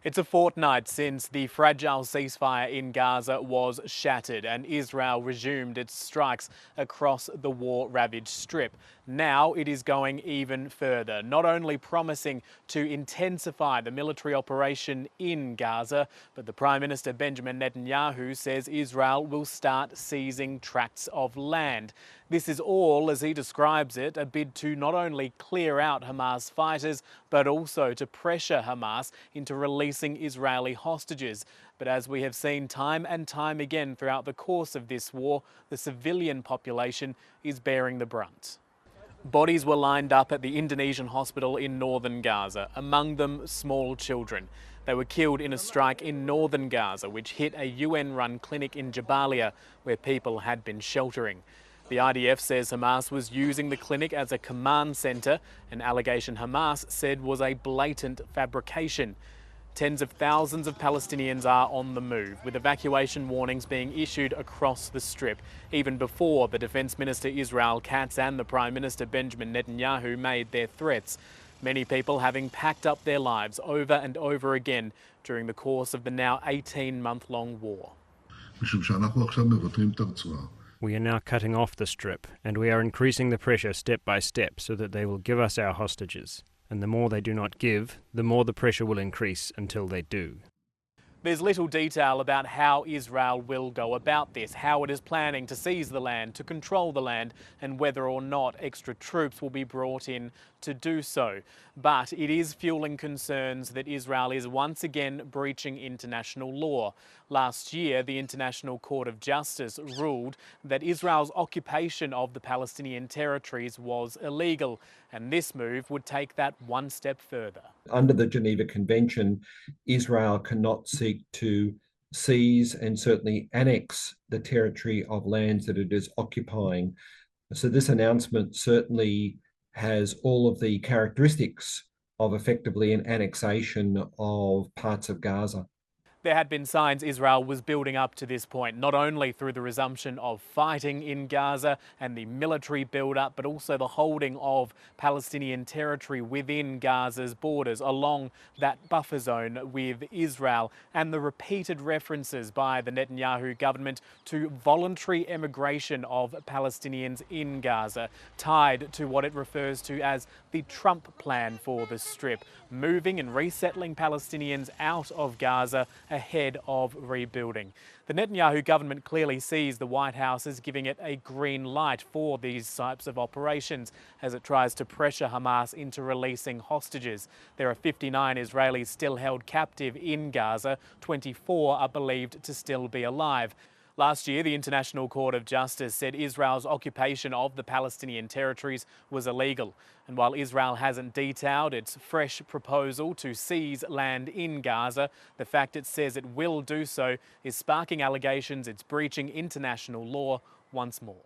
It's a fortnight since the fragile ceasefire in Gaza was shattered and Israel resumed its strikes across the war-ravaged strip. Now it is going even further, not only promising to intensify the military operation in Gaza, but the Prime Minister Benjamin Netanyahu says Israel will start seizing tracts of land. This is all, as he describes it, a bid to not only clear out Hamas fighters, but also to pressure Hamas into releasing Israeli hostages. But as we have seen time and time again throughout the course of this war, the civilian population is bearing the brunt. Bodies were lined up at the Indonesian hospital in northern Gaza, among them small children. They were killed in a strike in northern Gaza, which hit a UN-run clinic in Jabalia, where people had been sheltering. The IDF says Hamas was using the clinic as a command centre, an allegation Hamas said was a blatant fabrication. Tens of thousands of Palestinians are on the move, with evacuation warnings being issued across the strip, even before the Defence Minister Israel Katz and the Prime Minister Benjamin Netanyahu made their threats. Many people having packed up their lives over and over again during the course of the now 18-month-long war. We are now cutting off the strip, and we are increasing the pressure step by step so that they will give us our hostages. And the more they do not give, the more the pressure will increase until they do. There's little detail about how Israel will go about this, how it is planning to seize the land, to control the land, and whether or not extra troops will be brought in to do so. But it is fueling concerns that Israel is once again breaching international law. Last year, the International Court of Justice ruled that Israel's occupation of the Palestinian territories was illegal, and this move would take that one step further. Under the Geneva Convention, Israel cannot seek to seize and certainly annex the territory of lands that it is occupying. So this announcement certainly has all of the characteristics of effectively an annexation of parts of Gaza. There had been signs Israel was building up to this point, not only through the resumption of fighting in Gaza and the military build-up, but also the holding of Palestinian territory within Gaza's borders along that buffer zone with Israel, and the repeated references by the Netanyahu government to voluntary emigration of Palestinians in Gaza, tied to what it refers to as the Trump plan for the Strip, moving and resettling Palestinians out of Gaza ahead of rebuilding. The Netanyahu government clearly sees the White House as giving it a green light for these types of operations as it tries to pressure Hamas into releasing hostages. There are 59 Israelis still held captive in Gaza. 24 are believed to still be alive. Last year, the International Court of Justice said Israel's occupation of the Palestinian territories was illegal. And while Israel hasn't detailed its fresh proposal to seize land in Gaza, the fact it says it will do so is sparking allegations it's breaching international law once more.